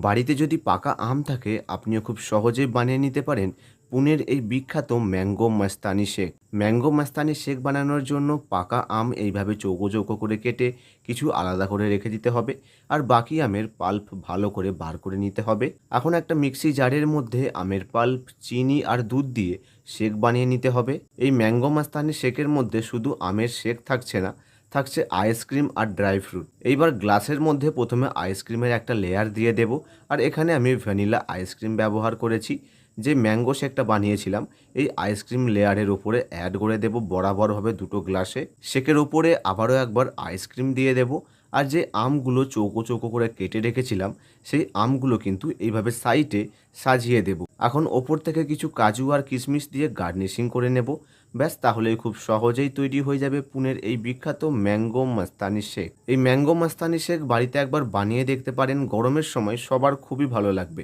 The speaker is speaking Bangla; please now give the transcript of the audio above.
বাড়িতে যদি পাকা আম থাকে আপনিও খুব সহজেই বানিয়ে নিতে পারেন পুনের এই বিখ্যাত ম্যাঙ্গো মাস্তানি শেক। ম্যাঙ্গো মাস্তানি শেক বানানোর জন্য পাকা আম এইভাবে চৌকো চৌকো করে কেটে কিছু আলাদা করে রেখে দিতে হবে, আর বাকি আমের পাল্প ভালো করে বার করে নিতে হবে। এখন একটা মিক্সি জারের মধ্যে আমের পাল্প, চিনি আর দুধ দিয়ে শেক বানিয়ে নিতে হবে। এই ম্যাঙ্গো মাস্তানি শেকের মধ্যে শুধু আমের শেক থাকছে না, থাকছে আইসক্রিম আর ড্রাই ফ্রুট। এইবার গ্লাসের মধ্যে প্রথমে আইসক্রিমের একটা লেয়ার দিয়ে দেব, আর এখানে আমি ভ্যানিলা আইসক্রিম ব্যবহার করেছি। যে ম্যাঙ্গো শেকটা বানিয়েছিলাম এই আইসক্রিম লেয়ারের ওপরে অ্যাড করে দেব বরাবরভাবে দুটো গ্লাসে। শেকের ওপরে আবারও একবার আইসক্রিম দিয়ে দেব, আর যে আমগুলো চৌকো চৌকো করে কেটে রেখেছিলাম সেই আমগুলো কিন্তু এইভাবে সাইডে সাজিয়ে দেব। এখন ওপর থেকে কিছু কাজু আর কিশমিশ দিয়ে গার্নিশিং করে নেব। ব্যাস, তাহলেই খুব সহজেই তৈরি হয়ে যাবে পুনের এই বিখ্যাত ম্যাঙ্গো মাস্তানি শেক। এই ম্যাঙ্গো মাস্তানি শেক বাড়িতে একবার বানিয়ে দেখতে পারেন, গরমের সময় সবার খুবই ভালো লাগবে।